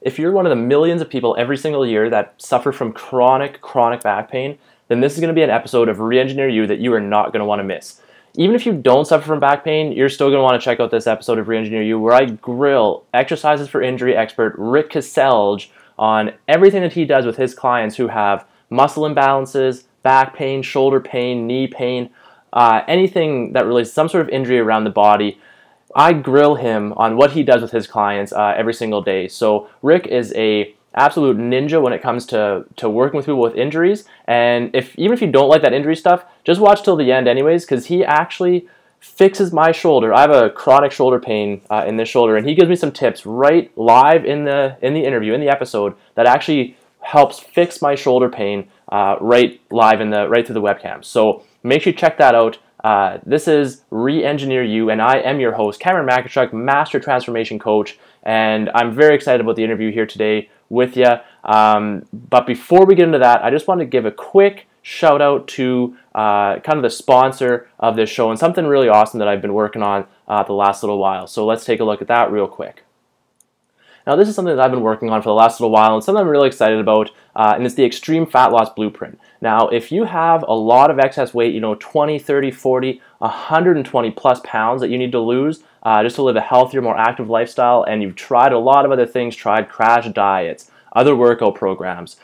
if you're one of the millions of people every single year that suffer from chronic back pain, then this is going to be an episode of Reengineer You that you are not going to want to miss. Even if you don't suffer from back pain, you're still going to want to check out this episode of Reengineer You, where I grill exercises for injury expert Rick Kaselj on everything that he does with his clients who have muscle imbalances, back pain, shoulder pain, knee pain, anything that relates to some sort of injury around the body. I grill him on what he does with his clients every single day. So Rick is a absolute ninja when it comes to working with people with injuries. And even if you don't like that injury stuff, just watch till the end anyways, because he actually fixes my shoulder. I have a chronic shoulder pain in this shoulder, and he gives me some tips right live in the interview, in the episode, that actually helps fix my shoulder pain right live right through the webcam. So make sure you check that out. This is Reengineer You, and I am your host, Cameron Makachuk, Master Transformation Coach, and I'm very excited about the interview here today with you. But before we get into that, I just want to give a quick shout out to kind of the sponsor of this show and something really awesome that I've been working on the last little while. So let's take a look at that real quick. Now, this is something that I've been working on for the last little while and something I'm really excited about, and it's the Extreme Fat Loss Blueprint. Now, if you have a lot of excess weight, 20, 30, 40, 120 plus pounds that you need to lose just to live a healthier, more active lifestyle, and you've tried a lot of other things, tried crash diets, other workout programs,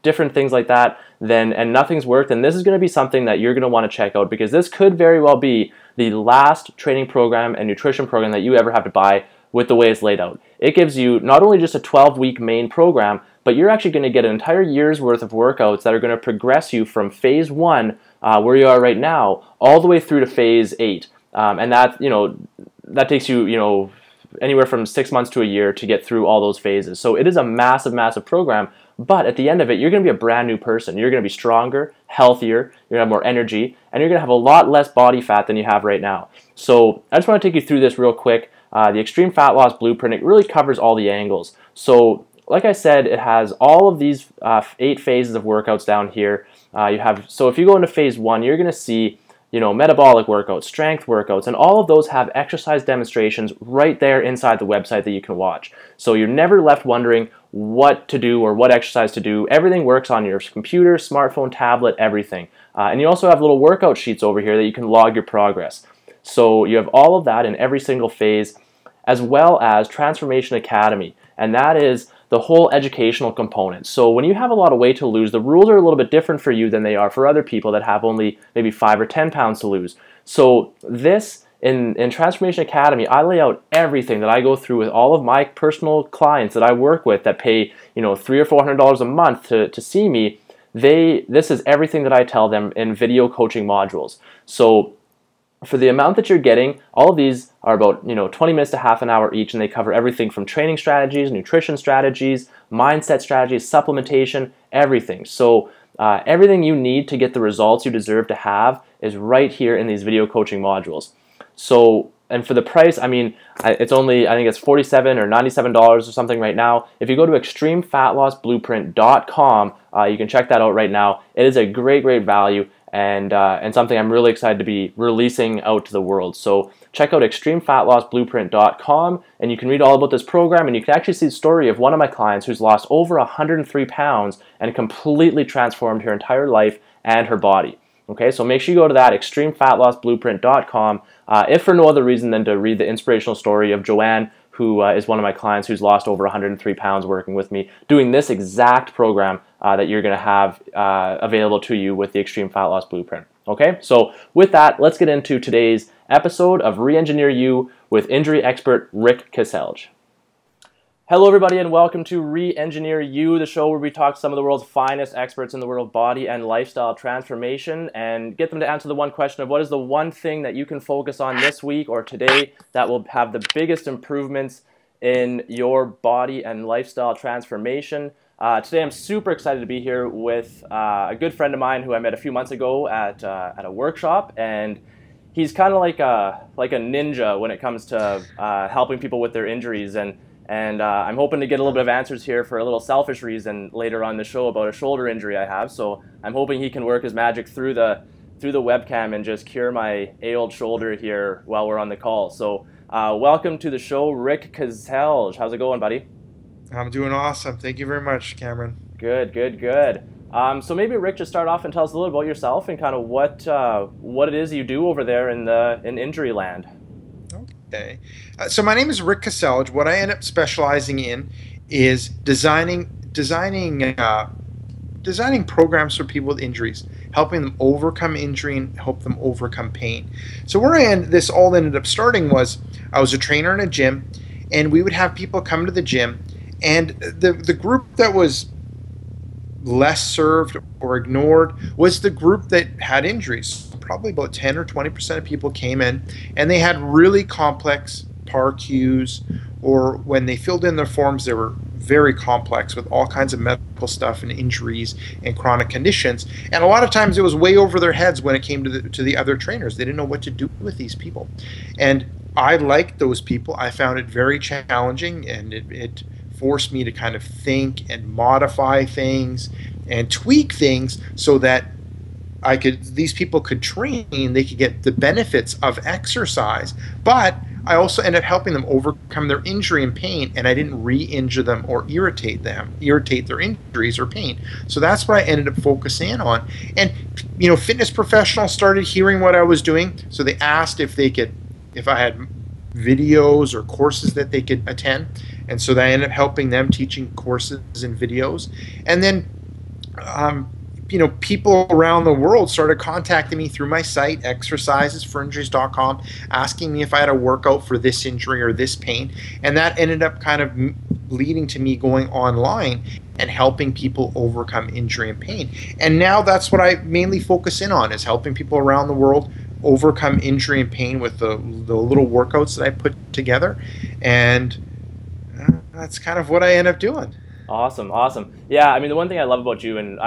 different things like that, and nothing's worked, then this is going to be something that you're going to want to check out, because this could very well be the last training program and nutrition program that you ever have to buy with the way it's laid out. It gives you not only just a 12-week main program, but you're actually going to get an entire year's worth of workouts that are going to progress you from phase 1, where you are right now, all the way through to phase 8. And that takes you, anywhere from 6 months to a year to get through all those phases. So it is a massive program, but at the end of it, you're going to be a brand new person. You're going to be stronger, healthier, you're going to have more energy, and you're going to have a lot less body fat than you have right now. So I just want to take you through this real quick. The Extreme Fat Loss Blueprint, it really covers all the angles. So like I said, it has all of these 8 phases of workouts down here. So if you go into phase 1, you're going to see metabolic workouts, strength workouts, and all of those have exercise demonstrations right there inside the website that you can watch. So you're never left wondering what to do or what exercise to do. Everything works on your computer, smartphone, tablet, everything. And you also have little workout sheets over here that you can log your progress. So you have all of that in every single phase, as well as Transformation Academy, and that is the whole educational component. So when you have a lot of weight to lose, the rules are a little bit different for you than they are for other people that have only maybe 5 or 10 pounds to lose. So this, in Transformation Academy, I lay out everything that I go through with all of my personal clients that I work with that pay $300 or $400 a month to see me. This is everything that I tell them in video coaching modules. So for the amount that you're getting, all of these are about 20 minutes to half an hour each, and they cover everything from training strategies, nutrition strategies, mindset strategies, supplementation, everything. So everything you need to get the results you deserve to have is right here in these video coaching modules. So, and for the price, it's only, I think it's $47 or $97 or something right now. If you go to extremefatlossblueprint.com, you can check that out right now. It is a great value, and something I'm really excited to be releasing out to the world. So check out extremefatlossblueprint.com, and you can read all about this program, and you can actually see the story of one of my clients who's lost over 103 pounds and completely transformed her entire life and her body. Okay, so make sure you go to that, extremefatlossblueprint.com, if for no other reason than to read the inspirational story of Joanne, who is one of my clients who's lost over 103 pounds working with me, doing this exact program that you're going to have available to you with the Extreme Fat Loss Blueprint. Okay, so with that, let's get into today's episode of Reengineer You with injury expert Rick Kaselj. Hello everybody, and welcome to Reengineer You, the show where we talk to some of the world's finest experts in the world of body and lifestyle transformation and get them to answer the one question of what is the one thing that you can focus on this week or today that will have the biggest improvements in your body and lifestyle transformation. Today I'm super excited to be here with a good friend of mine who I met a few months ago at a workshop, and he's kind of like a ninja when it comes to helping people with their injuries, and I'm hoping to get a little bit of answers here for a little selfish reason later on the show about a shoulder injury I have. So I'm hoping he can work his magic through the webcam and just cure my old shoulder here while we're on the call. So welcome to the show, Rick Kaselj. How's it going, buddy? I'm doing awesome. Thank you very much, Cameron. Good, good, good. So maybe Rick, just start off and tell us a little about yourself and kind of what it is you do over there in injury land. Okay. So my name is Rick Kaselj. What I end up specializing in is designing programs for people with injuries, helping them overcome injury and help them overcome pain. So this all ended up starting was I was a trainer in a gym, and we would have people come to the gym, and the group that was less served or ignored was the group that had injuries. Probably about 10 or 20% of people came in and they had really complex PAR-Qs, or when they filled in their forms, they were very complex with all kinds of medical stuff and injuries and chronic conditions. And a lot of times it was way over their heads when it came to the other trainers. They didn't know what to do with these people. And I liked those people. I found it very challenging, and it forced me to kind of think and modify things and tweak things so that these people could train, they could get the benefits of exercise, but I also ended up helping them overcome their injury and pain, and I didn't re-injure them or irritate their injuries or pain. So that's what I ended up focusing in on. And fitness professionals started hearing what I was doing, so they asked if I had videos or courses that they could attend, and so I ended up helping them, teaching courses and videos. And then people around the world started contacting me through my site, exercisesforinjuries.com, asking me if I had a workout for this injury or this pain. And that ended up kind of leading to me going online and helping people overcome injury and pain. And now that's what I mainly focus in on, is helping people around the world overcome injury and pain with the little workouts that I put together. And that's kind of what I end up doing. Awesome, awesome. Yeah, I mean, the one thing I love about you, and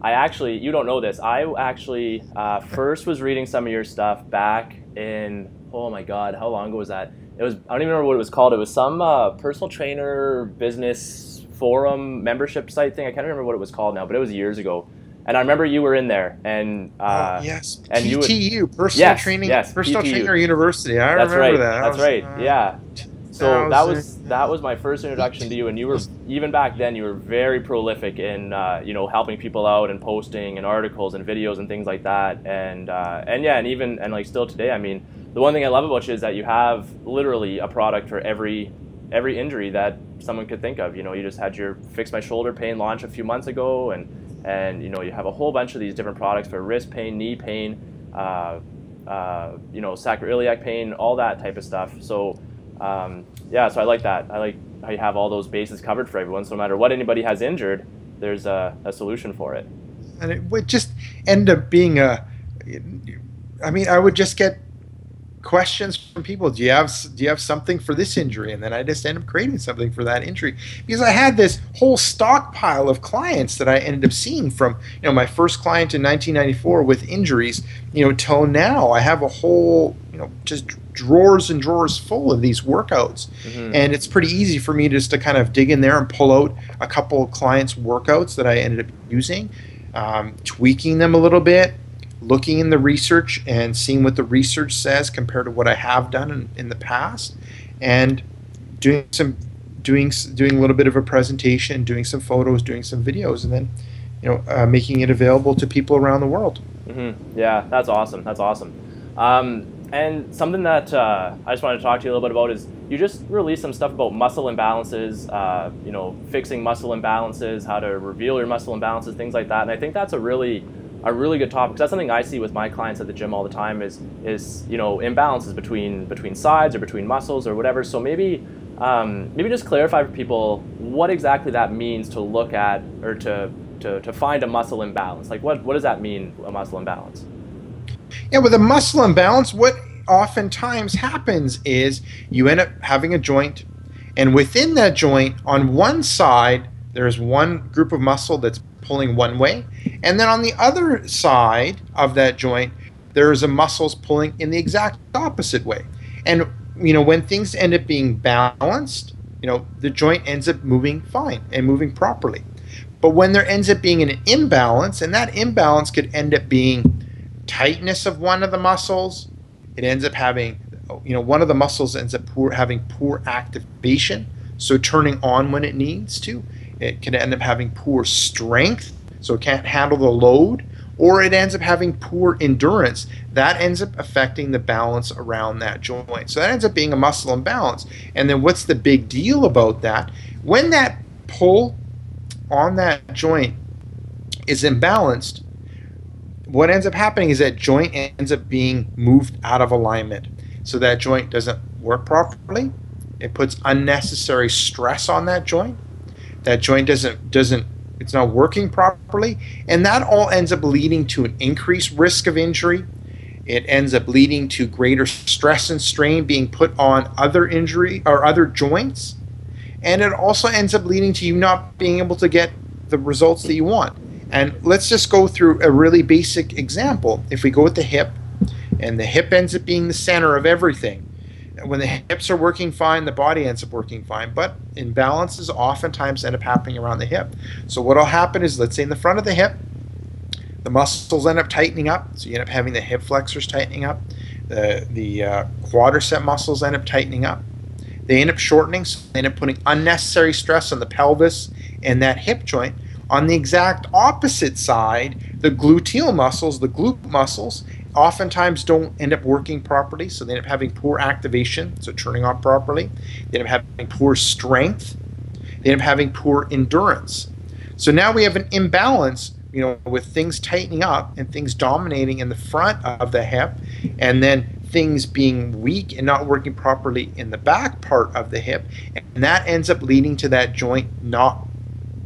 I actually, you don't know this, I actually first was reading some of your stuff back in, oh my God, how long ago was that? I don't even remember what it was called. It was some personal trainer business forum membership site thing. I can't remember what it was called now, but it was years ago. And I remember you were in there, and yes, and PTU, yes, Personal PTU. Trainer University. I That's remember right. that. That's right. Yeah. So that was my first introduction to you, and you were, even back then, you were very prolific in helping people out and posting and articles and videos and things like that. And yeah, and like still today, I mean, the one thing I love about you is that you have literally a product for every injury that someone could think of. You just had your Fix My Shoulder Pain launch a few months ago, and you have a whole bunch of these different products for wrist pain, knee pain, sacroiliac pain, all that type of stuff. So yeah, so I like that. I like how you have all those bases covered for everyone. So no matter what anybody has injured, there's a solution for it. And it would just end up being I would just get questions from people. Do you have something for this injury? And then I just end up creating something for that injury, because I had this whole stockpile of clients that I ended up seeing from my first client in 1994 with injuries till now. I have a whole just drawers and drawers full of these workouts. And it's pretty easy for me just to kind of dig in there and pull out a couple of clients' workouts that I ended up using, tweaking them a little bit, looking in the research and seeing what the research says compared to what I have done in the past, and doing a little bit of a presentation, doing some photos, doing some videos, and then making it available to people around the world. Yeah, that's awesome. That's awesome. And something that I just wanted to talk to you a little bit about is you just released some stuff about muscle imbalances, fixing muscle imbalances, how to reveal your muscle imbalances, things like that. And I think that's a really good topic, because that's something I see with my clients at the gym all the time is imbalances between sides or between muscles or whatever. So maybe just clarify for people what exactly that means to look at, or to find a muscle imbalance. Like what does that mean, a muscle imbalance? Yeah, with a muscle imbalance, what oftentimes happens is you end up having a joint, and within that joint, on one side, there's one group of muscle that's pulling one way, and then on the other side of that joint, there's a muscles pulling in the exact opposite way. And when things end up being balanced, the joint ends up moving fine and moving properly. But when there ends up being an imbalance, and that imbalance could end up being tightness of one of the muscles, it ends up having, one of the muscles ends up having poor activation, so turning on when it needs to. It can end up having poor strength, so it can't handle the load, or it ends up having poor endurance. That ends up affecting the balance around that joint. So that ends up being a muscle imbalance. And then what's the big deal about that? When that pull on that joint is imbalanced, what ends up happening is that joint ends up being moved out of alignment. So that joint doesn't work properly. It puts unnecessary stress on that joint. That joint it's not working properly, and that all ends up leading to an increased risk of injury. It ends up leading to greater stress and strain being put on other injury or other joints, and it also ends up leading to you not being able to get the results that you want. And let's just go through a really basic example. If we go with the hip, and the hip ends up being the center of everything. When the hips are working fine, the body ends up working fine, but imbalances oftentimes end up happening around the hip. So what will happen is, let's say in the front of the hip, the muscles end up tightening up, so you end up having the hip flexors tightening up, the quadricep muscles end up tightening up. They end up shortening, so they end up putting unnecessary stress on the pelvis and that hip joint. On the exact opposite side, the gluteal muscles, the glute muscles, oftentimes don't end up working properly, so they end up having poor activation, so turning on properly. They end up having poor strength. They end up having poor endurance. So now we have an imbalance, with things tightening up and things dominating in the front of the hip, and then things being weak and not working properly in the back part of the hip, and that ends up leading to that joint not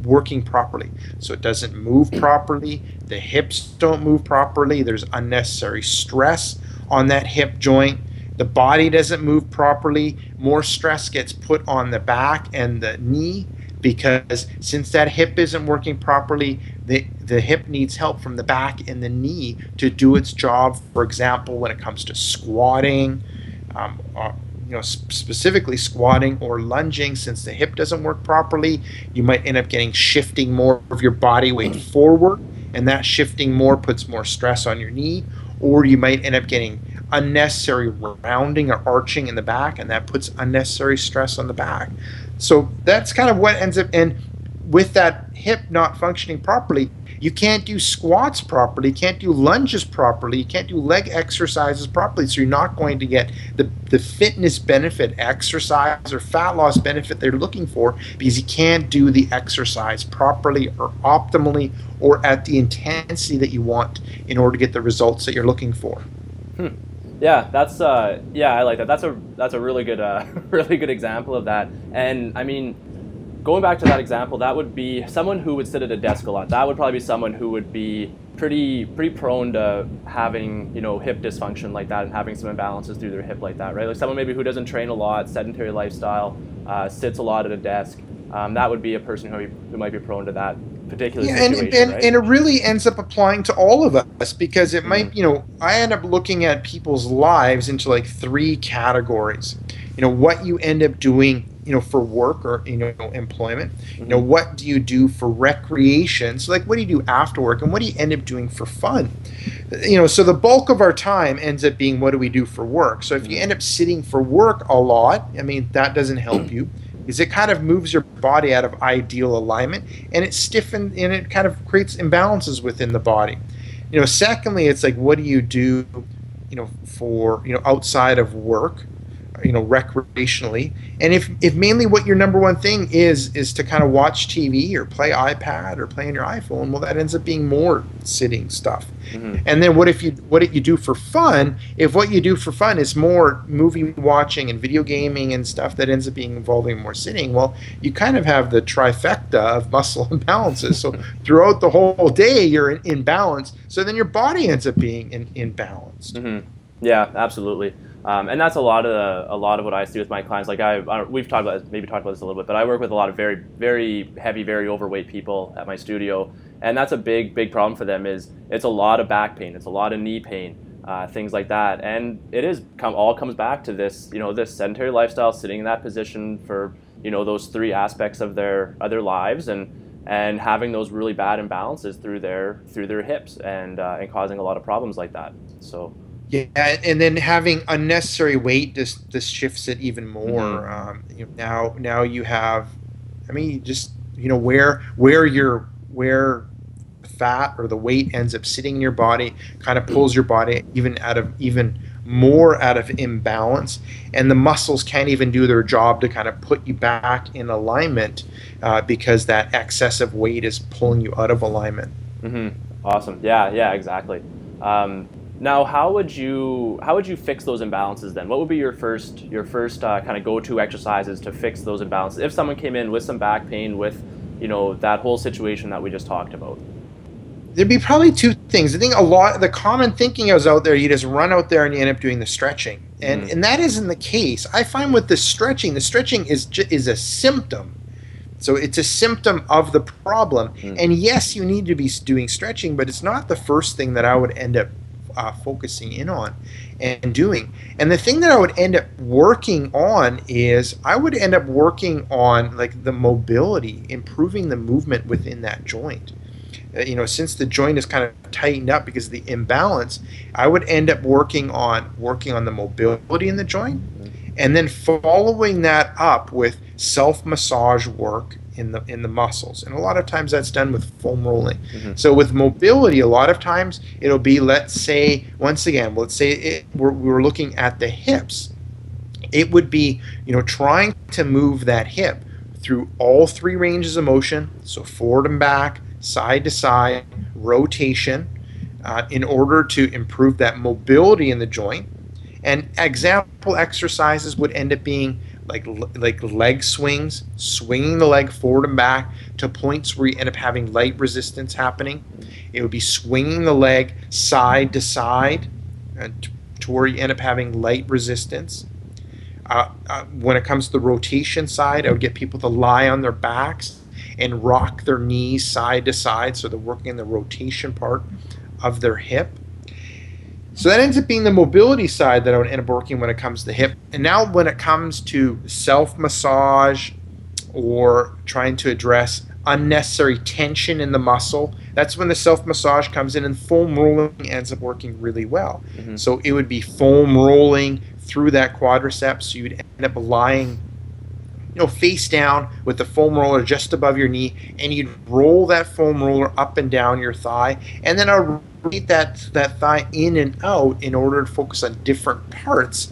working properly. So it doesn't move properly, the hips don't move properly, there's unnecessary stress on that hip joint, the body doesn't move properly, more stress gets put on the back and the knee, because since that hip isn't working properly, the hip needs help from the back and the knee to do its job. For example, when it comes to squatting, specifically squatting or lunging, since the hip doesn't work properly, you might end up shifting more of your body weight forward, and that shifting more puts more stress on your knee, or you might end up getting unnecessary rounding or arching in the back, and that puts unnecessary stress on the back. So that's kind of what ends up, and with that hip not functioning properly, you can't do squats properly, you can't do lunges properly, you can't do leg exercises properly, so you're not going to get the fitness benefit, exercise or fat loss benefit they're looking for, because you can't do the exercise properly or optimally or at the intensity that you want in order to get the results that you're looking for. Yeah, that's I like that. That's a really good really good example of that. And I mean, going back to that example, that would be someone who would sit at a desk a lot. That would probably be someone who would be pretty prone to having, hip dysfunction like that and having some imbalances through their hip like that, right? Like someone maybe who doesn't train a lot, sedentary lifestyle, sits a lot at a desk. That would be a person who might be prone to that particular situation, right? And it really ends up applying to all of us, because it might, I end up looking at people's lives into like three categories. What you end up doing, for work or, employment. What do you do for recreation? So like, what do you do after work, and what do you end up doing for fun? So the bulk of our time ends up being, what do we do for work? So if you end up sitting for work a lot, I mean, that doesn't help you, because it kind of moves your body out of ideal alignment, and it stiffens, and it kind of creates imbalances within the body. Secondly, it's like, what do you do, for, outside of work, recreationally? And if mainly what your number one thing is to kind of watch TV or play iPad or play on your iPhone, well, that ends up being more sitting stuff. And then what do you do for fun? If what you do for fun is more movie watching and video gaming and stuff that ends up being involving more sitting, well, you kind of have the trifecta of muscle imbalances. So throughout the whole day, you're in balance. So then your body ends up being imbalanced. Yeah, absolutely. And that's a lot of what I see with my clients. Like we've talked about this a little bit, but I work with a lot of very, very heavy, very overweight people at my studio, and that's a big problem for them. Is it's a lot of back pain, it's a lot of knee pain, things like that, and all comes back to this, this sedentary lifestyle, sitting in that position for those three aspects of their lives, and having those really bad imbalances through their hips, and causing a lot of problems like that. So Yeah, and then having unnecessary weight just shifts it even more. Mm-hmm. Now you have, I mean, you just where fat or the weight ends up sitting in your body kind of pulls your body even more out of imbalance, and the muscles can't even do their job to kind of put you back in alignment because that excessive weight is pulling you out of alignment. Mm-hmm. Awesome. Yeah, yeah, exactly. Um, Now, how would you fix those imbalances then? What would be your first kind of go-to exercises to fix those imbalances? If someone came in with some back pain, with that whole situation that we just talked about. There'd be probably two things. I think the common thinking is out there, you just run out there and you end up doing the stretching. And Mm-hmm. and that isn't the case. I find with the stretching is a symptom. So it's a symptom of the problem. And yes, you need to be doing stretching, but it's not the first thing that I would end up focusing in on and doing. And the thing that I would end up working on is I would end up working on like the mobility, improving the movement within that joint. Since the joint is kind of tightened up because of the imbalance, I would end up working on the mobility in the joint, and then following that up with self massage work in the muscles. And a lot of times that's done with foam rolling. Mm-hmm. So with mobility, a lot of times it'll be, let's say we're looking at the hips. It would be trying to move that hip through all three ranges of motion, so forward and back, side to side, rotation, in order to improve that mobility in the joint. And example exercises would end up being like leg swings, swinging the leg forward and back to points where you end up having light resistance happening. It would be swinging the leg side to side to where you end up having light resistance. When it comes to the rotation side, I would get people to lie on their backs and rock their knees side to side, so they're working in the rotation part of their hip. So that ends up being the mobility side that I would end up working when it comes to the hip. And now when it comes to self-massage or trying to address unnecessary tension in the muscle, that's when the self-massage comes in, and foam rolling ends up working really well. Mm-hmm. So it would be foam rolling through that quadriceps. So you'd end up lying face down with the foam roller just above your knee, and you'd roll that foam roller up and down your thigh, and then I'll rotate that thigh in and out in order to focus on different parts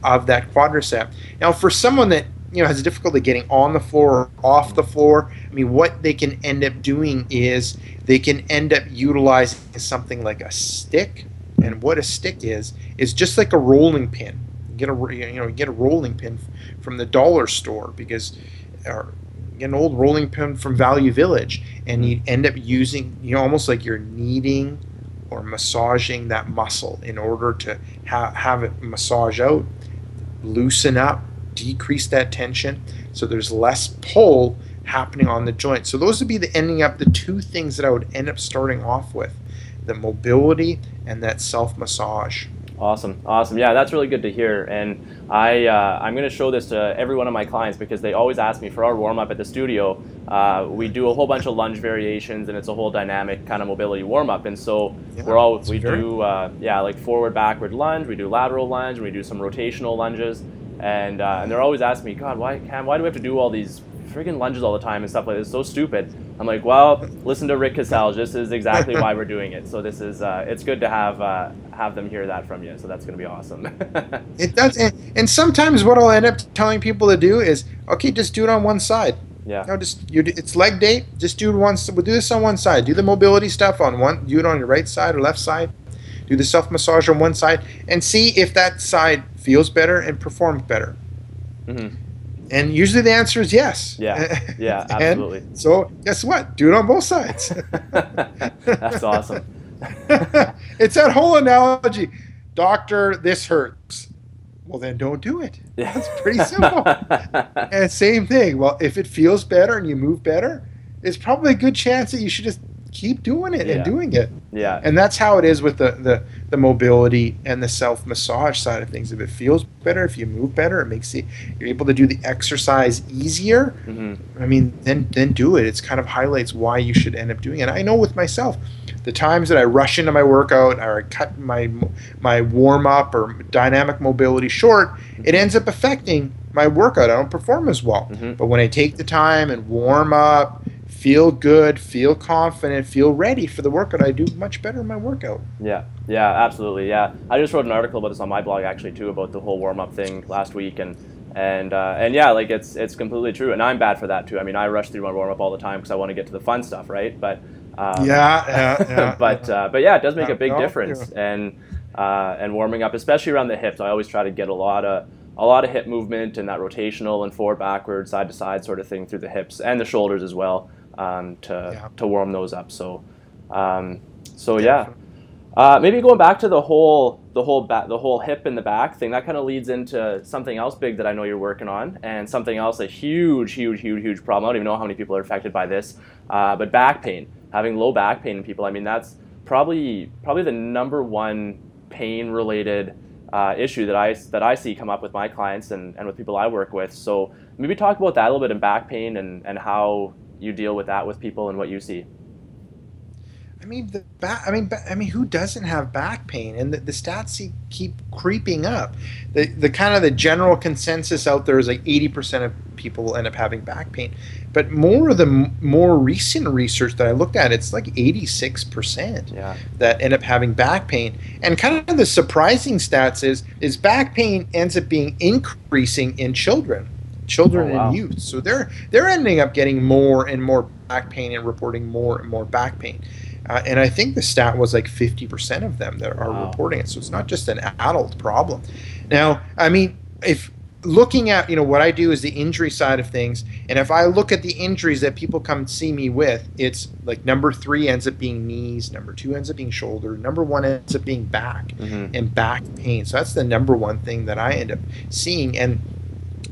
of that quadricep. Now, for someone that has difficulty getting on the floor or off the floor, I mean, what they can end up doing is they can end up utilizing something like a stick. And what a stick is just like a rolling pin. Get a rolling pin from the dollar store, or get an old rolling pin from Value Village, and you end up using almost like you're kneading or massaging that muscle in order to have it massage out, loosen up, decrease that tension, so there's less pull happening on the joint. So those would be the two things that I would end up starting off with: the mobility and that self massage. Awesome, awesome. Yeah, that's really good to hear. And I'm going to show this to every one of my clients because they always ask me for our warm up at the studio. We do a whole bunch of lunge variations, and it's a whole dynamic kind of mobility warm up. And so we do like forward backward lunge, we do lateral lunge, and we do some rotational lunges. And they're always asking me, God, why do we have to do all these friggin' lunges all the time and stuff like this? It's so stupid. I'm like, well, listen to Rick Kaselj. This is exactly why we're doing it. So this is it's good to have them hear that from you. So that's going to be awesome. It does, and sometimes what I'll end up telling people to do is, okay, just do it on one side. Yeah. It's leg day. Just do we'll do this on one side. Do the mobility stuff on one. Do it on your right side or left side. Do the self massage on one side and see if that side feels better and performs better. Mm-hmm. And usually the answer is yes. Yeah, yeah, absolutely. And so guess what? Do it on both sides. That's awesome. It's that whole analogy. Doctor, this hurts. Well, then don't do it. Yeah. That's pretty simple. And same thing. Well, if it feels better and you move better, it's probably a good chance that you should just keep doing it and doing it. Yeah. And that's how it is with the mobility and the self-massage side of things. If it feels better, if you move better, it makes you're able to do the exercise easier. Mm-hmm. I mean, then do it. It's kind of highlights why you should end up doing it. I know with myself, the times that I rush into my workout or I cut my warm up or dynamic mobility short, it ends up affecting my workout. I don't perform as well. But when I take the time and warm up, feel good, feel confident, feel ready for the workout, I do much better in my workout. Yeah, absolutely. Yeah, I just wrote an article about this on my blog actually too, about the whole warm up thing last week, and yeah, like it's completely true, and I'm bad for that too. I mean, I rush through my warm up all the time because I want to get to the fun stuff, right? But but yeah, it does make a big difference, and warming up, especially around the hips. I always try to get a lot of hip movement and that rotational and forward, backward, side to side sort of thing through the hips and the shoulders as well, to warm those up. So yeah. Maybe going back to the whole hip and the back thing, that kind of leads into something else big that I know you're working on, and something else, a huge problem. I don't even know how many people are affected by this, but back pain, having low back pain in people. I mean, that's probably the number one pain related issue that I see come up with my clients and with people I work with. So maybe talk about that a little bit in back pain and how you deal with that with people and what you see. I mean, who doesn't have back pain? And the stats keep creeping up. The kind of the general consensus out there is like 80% of people will end up having back pain. But more recent research that I looked at, it's like 86% that end up having back pain. And kind of the surprising stats is back pain ends up being increasing in children and youth. So they're ending up getting more and more back pain and reporting more and more back pain. And I think the stat was like 50% of them that are reporting it. So it's not just an adult problem. Now, I mean, if looking at, what I do is the injury side of things, and if I look at the injuries that people come see me with, it's like number 3 ends up being knees, number 2 ends up being shoulder, number 1 ends up being back and back pain. So that's the number one thing that I end up seeing. And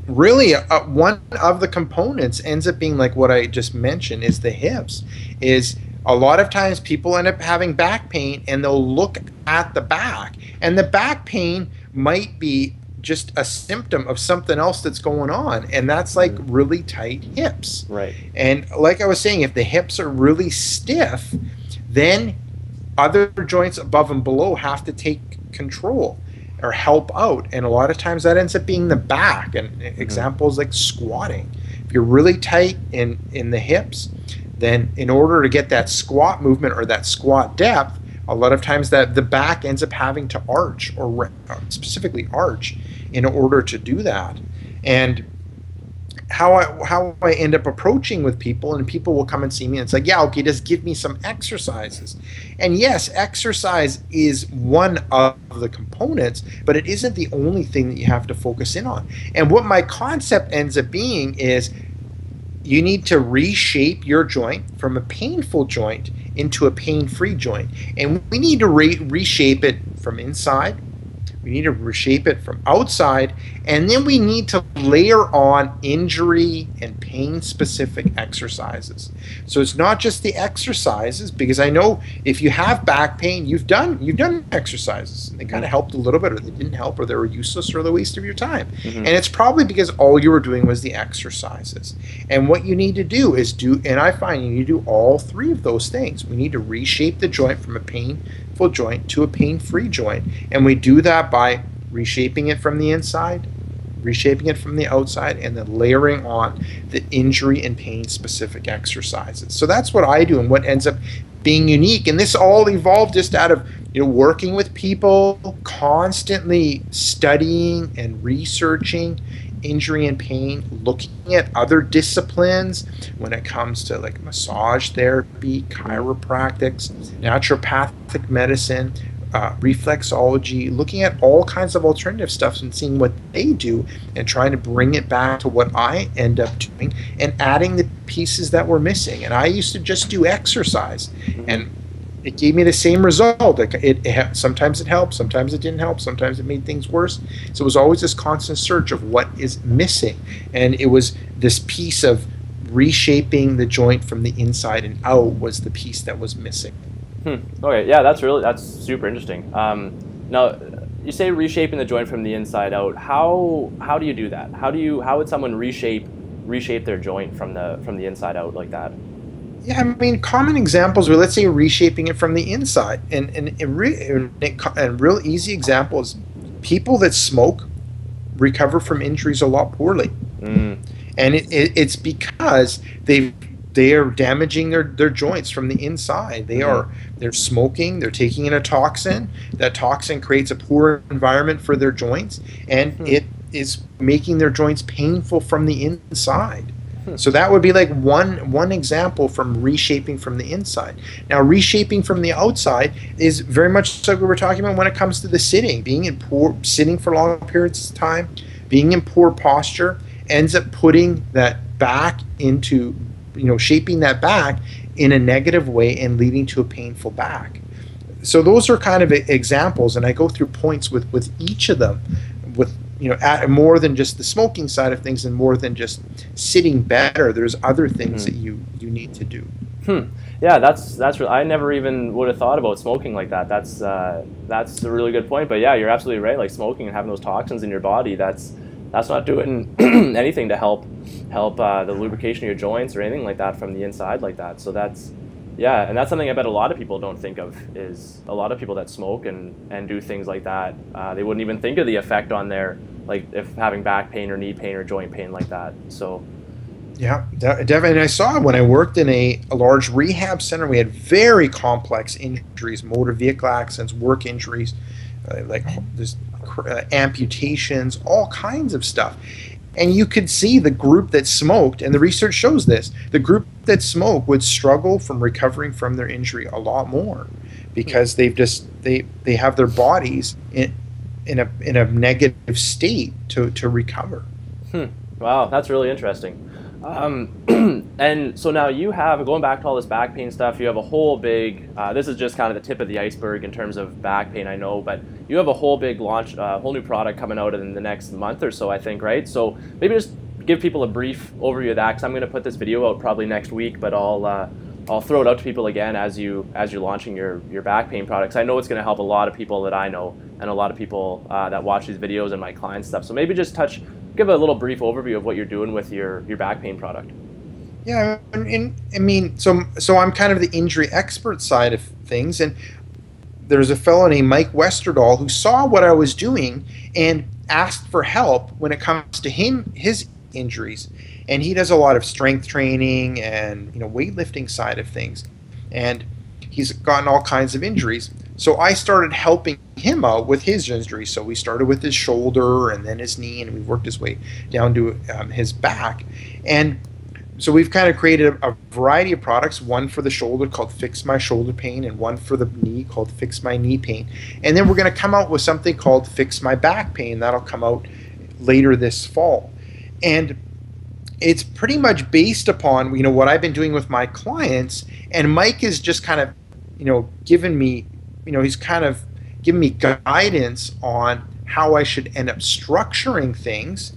really, one of the components ends up being like what I just mentioned is the hips. Is a lot of times people end up having back pain and they'll look at the back, and the back pain might be just a symptom of something else that's going on, and that's like really tight hips. Right. And like I was saying, if the hips are really stiff, then other joints above and below have to take control or help out, and a lot of times that ends up being the back. And examples like squatting. If you're really tight in the hips, then in order to get that squat movement or that squat depth, a lot of times that the back ends up having to arch, or specifically arch, in order to do that. And how I end up approaching with people, and people will come and see me and it's like, yeah, okay, just give me some exercises. And yes, exercise is one of the components, but it isn't the only thing that you have to focus in on. And what my concept ends up being is you need to reshape your joint from a painful joint into a pain-free joint. And we need to reshape it from inside. We need to reshape it from outside, and then we need to layer on injury and pain-specific exercises. So it's not just the exercises, because I know if you have back pain, you've done exercises, and they kind of helped a little bit, or they didn't help, or they were useless, or the waste of your time. And it's probably because all you were doing was the exercises. And what you need to do is and I find you need to do all 3 of those things. We need to reshape the joint from a painful joint to a pain-free joint, and we do that by reshaping it from the inside, reshaping it from the outside, and then layering on the injury and pain specific exercises. So that's what I do, and what ends up being unique. And this all evolved just out of working with people, constantly studying and researching injury and pain, looking at other disciplines when it comes to like massage therapy, chiropractics, naturopathic medicine, reflexology, looking at all kinds of alternative stuff and seeing what they do and trying to bring it back to what I end up doing and adding the pieces that were missing. And I used to just do exercise, and it gave me the same result. Sometimes it helped, sometimes it didn't help, sometimes it made things worse. So it was always this constant search of what is missing. And it was this piece of reshaping the joint from the inside and out was the piece that was missing. Okay, yeah, that's super interesting. Now, you say reshaping the joint from the inside out. How do you do that? How would someone reshape their joint from the inside out like that? Yeah, I mean, common examples were, let's say, reshaping it from the inside. And real easy example is people that smoke recover from injuries a lot poorly. Mm, And it's because they are damaging their joints from the inside. mm-hmm, They're smoking, they're taking in a toxin. That toxin creates a poor environment for their joints, and hmm, it is making their joints painful from the inside. hmm, So that would be like one example from reshaping from the inside. Now, reshaping from the outside is very much like we were talking about when it comes to the sitting, being in poor sitting for long periods of time, being in poor posture ends up putting that back into, shaping that back in a negative way and leading to a painful back. So those are kind of examples, and I go through points with each of them, with at more than just the smoking side of things and more than just sitting better. There's other things that mm-hmm. you need to do. Yeah, that's real. I never even would have thought about smoking like that. That's a really good point. But yeah, you're absolutely right. Like smoking and having those toxins in your body, that's not doing anything to help the lubrication of your joints or anything like that from the inside like that. So yeah, and that's something I bet a lot of people don't think of, is a lot of people that smoke and do things like that, they wouldn't even think of the effect on their, like, if having back pain or knee pain or joint pain like that. So Yeah, definitely. And I saw when I worked in a large rehab center, we had very complex injuries, motor vehicle accidents, work injuries, like this amputations, all kinds of stuff. And you could see the group that smoked, and the research shows this, the group that smoked would struggle from recovering from their injury a lot more, because they have their bodies in a negative state to recover. wow, that's really interesting. And so now you have, going back to all this back pain stuff, you have a whole big, this is just kind of the tip of the iceberg in terms of back pain, I know, but you have a whole big launch, whole new product coming out in the next month or so, I think, right? So maybe just give people a brief overview of that, because I'm going to put this video out probably next week, but I'll throw it out to people again as you're launching your back pain products. I know it's going to help a lot of people that I know and a lot of people that watch these videos and my clients stuff. So maybe just give a little brief overview of what you're doing with your back pain product. Yeah, and I mean, so I'm kind of the injury expert side of things, and there's a fellow named Mike Westerdahl who saw what I was doing and asked for help when it comes to his injuries, and he does a lot of strength training and weightlifting side of things, and he's gotten all kinds of injuries. So I started helping him out with his injuries. So we started with his shoulder and then his knee, and we worked his way down to his back. And so we've kind of created a variety of products, one for the shoulder called Fix My Shoulder Pain, and one for the knee called Fix My Knee Pain. And then we're going to come out with something called Fix My Back Pain. That'll come out later this fall. And it's pretty much based upon what I've been doing with my clients. And Mike is just kind of given me, he's kind of given me guidance on how I should end up structuring things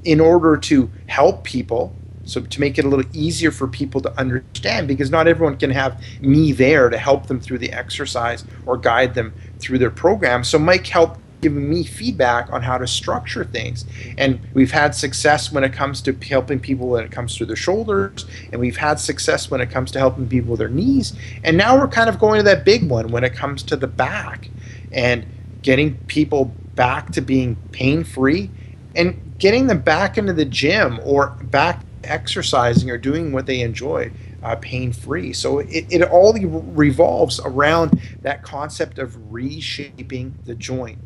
in order to help people. So to make it a little easier for people to understand, because not everyone can have me there to help them through the exercise or guide them through their program. So Mike helped giving me feedback on how to structure things. And we've had success when it comes to helping people when it comes to their shoulders, and we've had success when it comes to helping people with their knees. And now we're kind of going to that big one when it comes to the back, and getting people back to being pain-free and getting them back into the gym or back exercising or doing what they enjoy pain-free. So it all revolves around that concept of reshaping the joint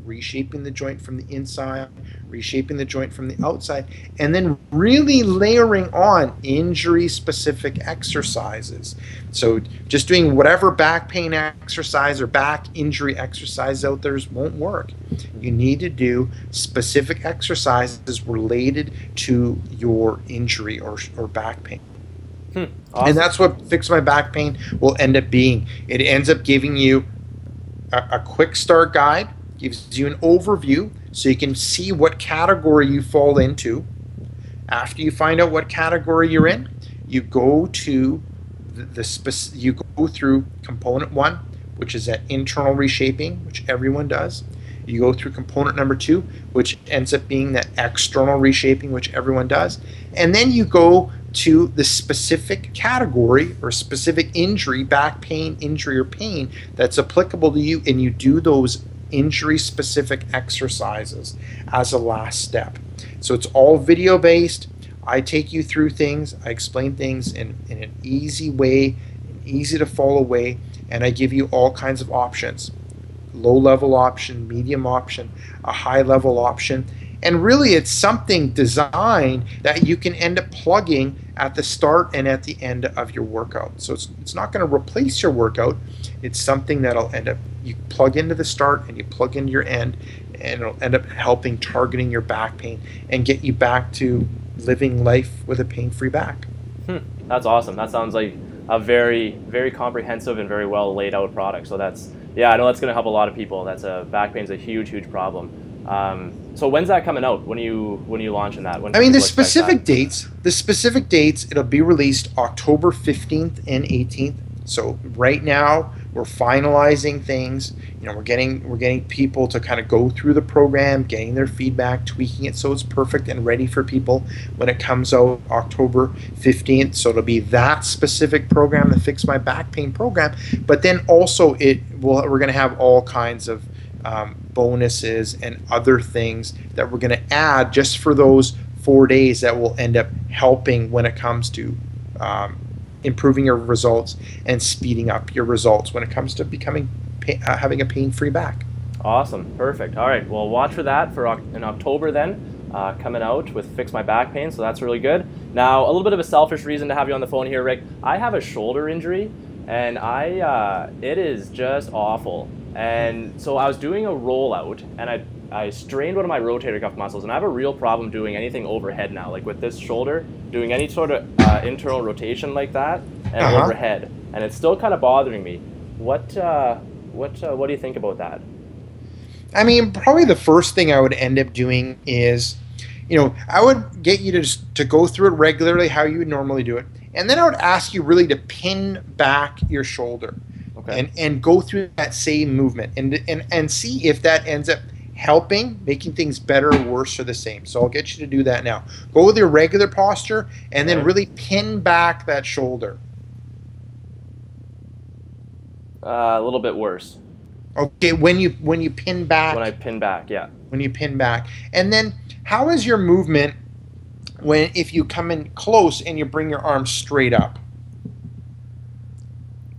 from the inside, reshaping the joint from the outside, and then really layering on injury-specific exercises. So just doing whatever back pain exercise or back injury exercise out there won't work. You need to do specific exercises related to your injury or back pain. Awesome. And that's what Fix My Back Pain will end up being. It ends up giving you a quick start guide, gives you an overview so you can see what category you fall into. After you find out what category you're in, you go to you go through component 1, which is that internal reshaping, which everyone does. You go through component number 2, which ends up being that external reshaping, which everyone does. And then you go to the specific category or specific injury, back pain, injury, or pain that's applicable to you, and you do those injury specific exercises as a last step. So it's all video based. I take you through things, I explain things in an easy way, an easy to follow way, and I give you all kinds of options. Low level option, medium option, a high level option. And really it's something designed that you can end up plugging at the start and at the end of your workout. So it's not going to replace your workout. It's something that'll end up, you plug into the start and you plug into your end, and it'll end up helping targeting your back pain and get you back to living life with a pain-free back. That's awesome. That sounds like a very, very comprehensive and very well laid out product. So that's, yeah, I know that's going to help a lot of people. Back pain is a huge, huge problem. So when's that coming out? When are you launching that? When the specific dates, it'll be released October 15th and 18th. So right now we're finalizing things. We're getting people to kind of go through the program, getting their feedback, tweaking it so it's perfect and ready for people when it comes out October 15th. So it'll be that specific program, the Fix My Back Pain program. But then also we're going to have all kinds of bonuses and other things that we're going to add just for those 4 days that will end up helping when it comes to improving your results and speeding up your results when it comes to having a pain-free back. Awesome. Perfect. All right. Well, watch for that in October then, coming out with Fix My Back Pain. So that's really good. Now, a little bit of a selfish reason to have you on the phone here, Rick. I have a shoulder injury, and it is just awful. And so I was doing a rollout, and I strained one of my rotator cuff muscles, and I have a real problem doing anything overhead now, like with this shoulder, doing any sort of internal rotation like that and overhead, and it's still kind of bothering me. What do you think about that? Probably the first thing I would end up doing is, I would get you to go through it regularly how you would normally do it, and then I would ask you really to pin back your shoulder. Okay. And go through that same movement and see if that ends up helping, making things better, worse, or the same. So I'll get you to do that now. Go with your regular posture and then really pin back that shoulder. A little bit worse. Okay, when you pin back. When I pin back, yeah. When you pin back. And then how is your movement if you come in close and you bring your arm straight up?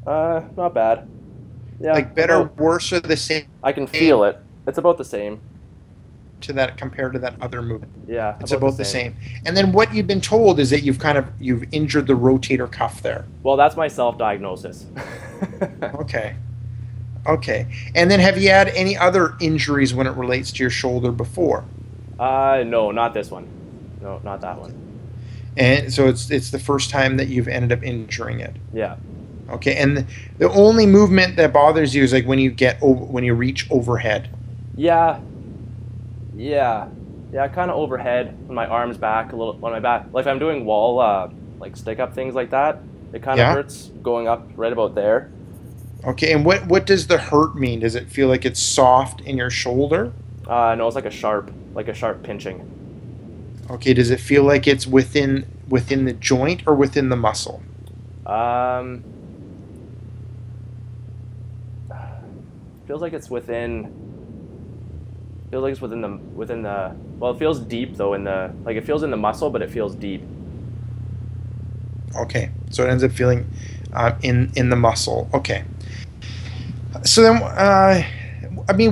Not bad. Yeah. Like better, worse, or the same? I can feel it. It's about the same. Compared to that other movement. Yeah. It's about the same. And then what you've been told is that you've injured the rotator cuff there. Well, that's my self-diagnosis. Okay. And then have you had any other injuries when it relates to your shoulder before? No, not this one. No, not that one. And so it's the first time that you've ended up injuring it. Yeah. Okay, and the only movement that bothers you is like when you reach overhead. Yeah, kind of overhead when my arm's back a little, on my back. Like if I'm doing wall, like stick up things like that, it kind of hurts going up right about there. Okay, and what does the hurt mean? Does it feel like it's soft in your shoulder? No, it's like a sharp pinching. Okay, does it feel like it's within the joint or within the muscle? Feels like it's within the. Well, it feels deep though it feels in the muscle, but it feels deep. Okay, so it ends up feeling in the muscle. Okay. So then,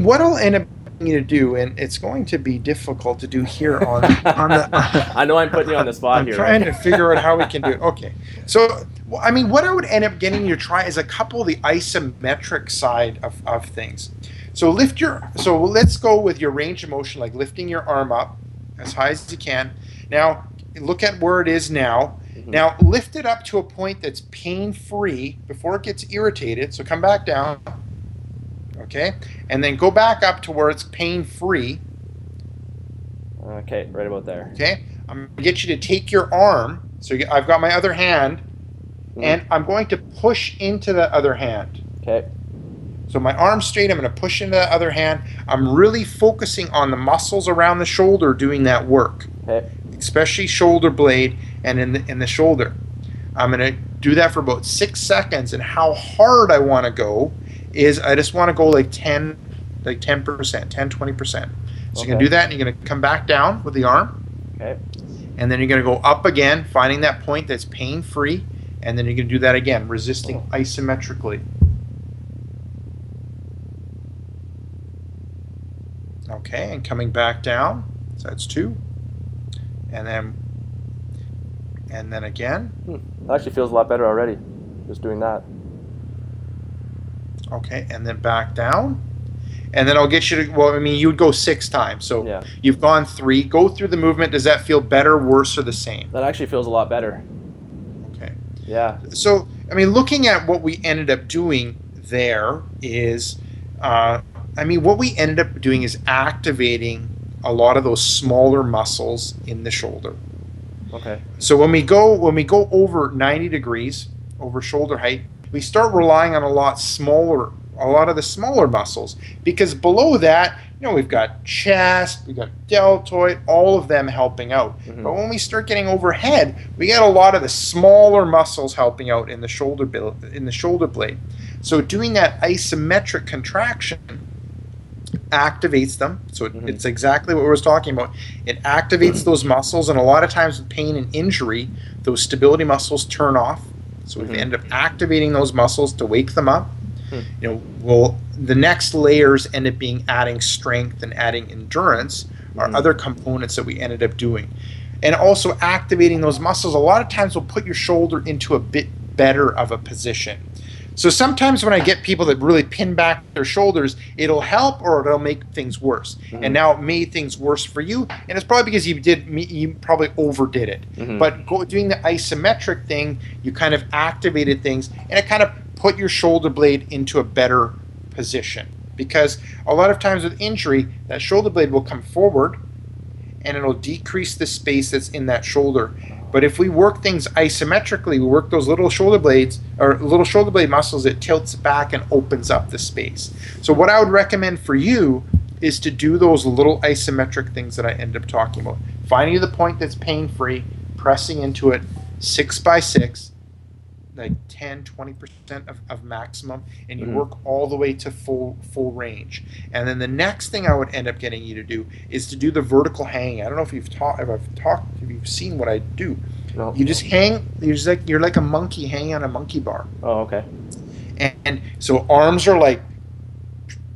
what I'll end up you to do, and it's going to be difficult to do here on the. I know I'm putting you on the spot I'm here. Trying to figure out how we can do it. Okay, so what I would end up getting you to try is a couple of the isometric side of things. So let's go with your range of motion, like lifting your arm up as high as you can. Now look at where it is now. Mm-hmm. Now lift it up to a point that's pain-free before it gets irritated. So come back down. Okay, and then go back up to where it's pain-free. Okay, right about there. Okay, I'm going to get you to take your arm. So I've got my other hand, and I'm going to push into the other hand. Okay. So my arm's straight, I'm going to push into the other hand. I'm really focusing on the muscles around the shoulder doing that work. Okay. Especially shoulder blade and in the shoulder. I'm going to do that for about 6 seconds, and how hard I want to go is I just want to go like 10%, 10%, 20%. So you're going to do that, and you're going to come back down with the arm. Okay. And then you're going to go up again, finding that point that's pain-free, and then you're going to do that again, resisting isometrically. Okay, and coming back down, so that's 2. And then again. It actually feels a lot better already, just doing that. Okay, and then back down. And then I'll get you to, well, I mean, you would go 6 times. So yeah. You've gone 3. Go through the movement. Does that feel better, worse, or the same? That actually feels a lot better. Okay. Yeah. So, I mean, looking at what we ended up doing there is, what we ended up doing is activating a lot of those smaller muscles in the shoulder. Okay. So when we go over 90 degrees, over shoulder height, we start relying on a lot of the smaller muscles, because below that, we've got chest, we've got deltoid, all of them helping out. But when we start getting overhead, we get a lot of the smaller muscles helping out in the shoulder blade. So doing that isometric contraction activates them. So it's exactly what we were talking about. It activates those muscles, and a lot of times with pain and injury, those stability muscles turn off. So we end up activating those muscles to wake them up. The next layers end up being adding strength and adding endurance, are other components that we ended up doing. And also activating those muscles a lot of times will put your shoulder into a bit better of a position. So sometimes when I get people that really pin back their shoulders, it'll help or it'll make things worse. And now it made things worse for you, and it's probably because you probably overdid it. But doing the isometric thing, you kind of activated things, and it kind of put your shoulder blade into a better position. Because a lot of times with injury, that shoulder blade will come forward, and it'll decrease the space that's in that shoulder. But if we work things isometrically, we work those little shoulder blades or little shoulder blade muscles, it tilts back and opens up the space. So what I would recommend for you is to do those little isometric things that I end up talking about. Finding the point that's pain-free, pressing into it 6 by 6, like 10-20% of maximum, and you work all the way to full range. And then the next thing I would end up getting you to do is to do the vertical hanging. I don't know if you've seen what I do. No. You just hang. You're like a monkey hanging on a monkey bar. Oh, okay. And so arms are like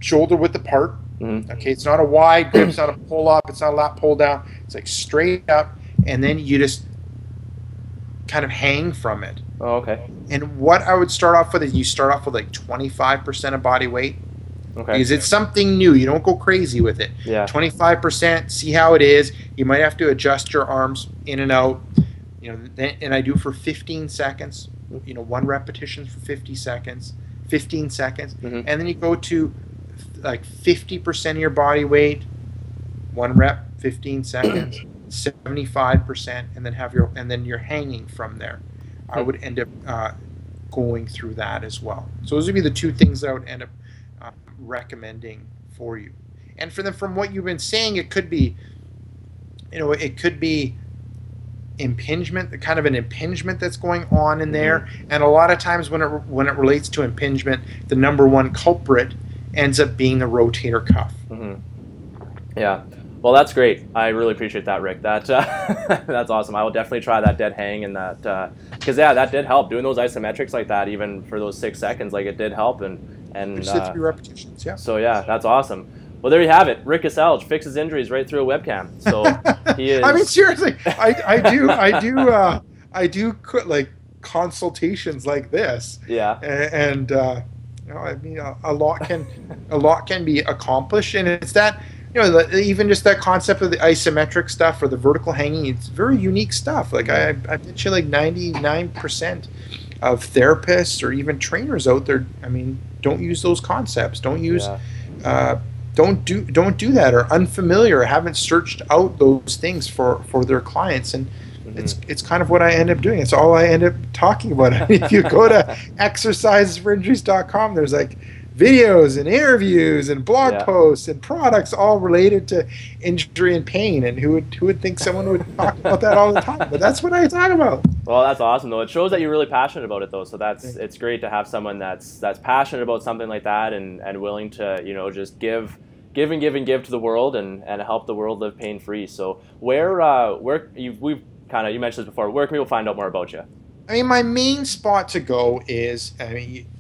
shoulder width apart. Okay, it's not a wide grip, it's not a pull up, it's not a lat pull down. It's like straight up, and then you just kind of hang from it. Oh, okay. And what I would start off with is you start off with like 25% of body weight. Okay. Because it's something new. You don't go crazy with it. Yeah. 25%, see how it is. You might have to adjust your arms in and out. And I do for 15 seconds. 1 repetition for 15 seconds. And then you go to like 50% of your body weight, 1 rep, 15 seconds, 75%, and then you're hanging from there. I would end up going through that as well. So those would be the 2 things that I would end up recommending for you. And from what you've been saying, it could be, impingement, kind of an impingement that's going on in there. And a lot of times when it relates to impingement, the number 1 culprit ends up being the rotator cuff. Yeah. Well, that's great. I really appreciate that, Rick. That's awesome. I will definitely try that dead hang and that, because that did help. Doing those isometrics like that, even for those 6 seconds, like it did help. And 3 repetitions, yeah. So yeah, that's awesome. Well, there you have it. Rick Kaselj fixes injuries right through a webcam. So he is. I mean, seriously, I do like consultations like this. Yeah. And a lot can be accomplished, and it's that. Even just that concept of the isometric stuff or the vertical hanging, it's very unique stuff. Like I bet you like 99% of therapists or even trainers out there, don't use those concepts. Don't use, don't do that, or unfamiliar, or haven't searched out those things for their clients. And it's kind of what I end up doing. It's all I end up talking about. If you go to exercisesforinjuries.com, there's like videos and interviews and blog Yeah. posts and products all related to injury and pain. And who would think someone would talk about that all the time? But that's what I talk about. Well, that's awesome though. It shows that you're really passionate about it though. So it's great to have someone that's passionate about something like that and willing to, just give to the world and help the world live pain free. So where you mentioned this before, where can people find out more about you? I mean, my main spot to go is,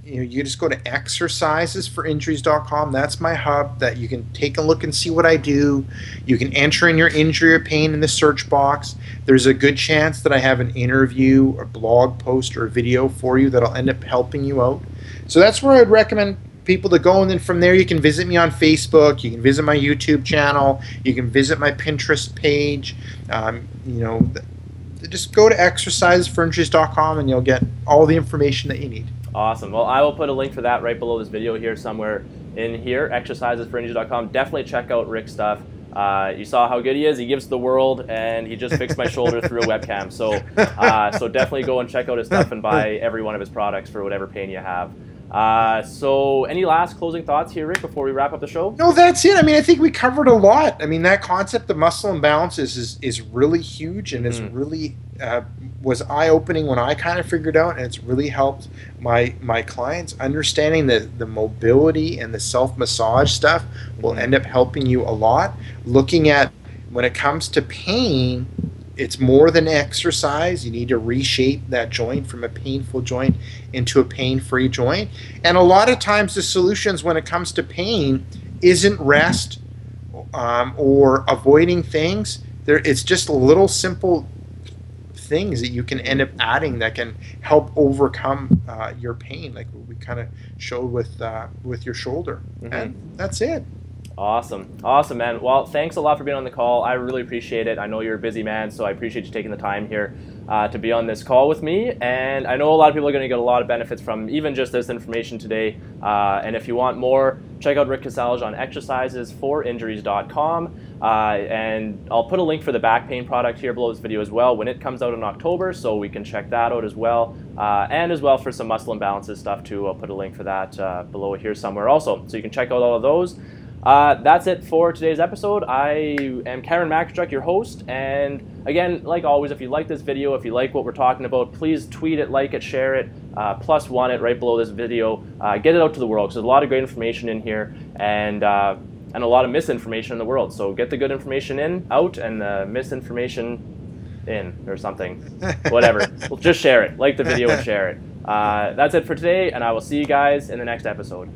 you just go to exercisesforinjuries.com. That's my hub that you can take a look and see what I do. You can enter in your injury or pain in the search box. There's a good chance that I have an interview, a blog post, or a video for you that'll end up helping you out. So that's where I'd recommend people to go, and then from there you can visit me on Facebook, you can visit my YouTube channel, you can visit my Pinterest page. Just go to exercisesforinjuries.com and you'll get all the information that you need. Awesome. Well, I will put a link for that right below this video here somewhere in here, exercisesforinjuries.com. Definitely check out Rick's stuff. You saw how good he is. He gives to the world, and he just fixed my shoulder through a webcam. So definitely go and check out his stuff and buy every one of his products for whatever pain you have. So any last closing thoughts here, Rick, before we wrap up the show? No, that's it. I mean, I think we covered a lot. I mean, that concept of muscle imbalances is really huge, and is really was eye-opening when I kind of figured out, and it's really helped my clients understanding the mobility and the self-massage stuff will end up helping you a lot. Looking at when it comes to pain, it's more than exercise. You need to reshape that joint from a painful joint into a pain-free joint. And a lot of times the solutions when it comes to pain isn't rest or avoiding things. It's just little simple things that you can end up adding that can help overcome your pain, like what we kind of showed with your shoulder. And that's it. Awesome, man. Well, thanks a lot for being on the call. I really appreciate it. I know you're a busy man, so I appreciate you taking the time here to be on this call with me. And I know a lot of people are going to get a lot of benefits from even just this information today. And if you want more, check out Rick Kaselj on exercisesforinjuries.com. And I'll put a link for the back pain product here below this video as well when it comes out in October, so we can check that out as well. And as well for some muscle imbalances stuff too. I'll put a link for that below here somewhere also, so you can check out all of those. That's it for today's episode. I am Karen Mackstruck, your host, and again, like always, if you like this video, if you like what we're talking about, please tweet it, like it, share it, +1 it right below this video. Get it out to the world, because there's a lot of great information in here, and a lot of misinformation in the world. So get the good information out, and the misinformation in, or something. Whatever. Well, just share it. Like the video and share it. That's it for today, and I will see you guys in the next episode.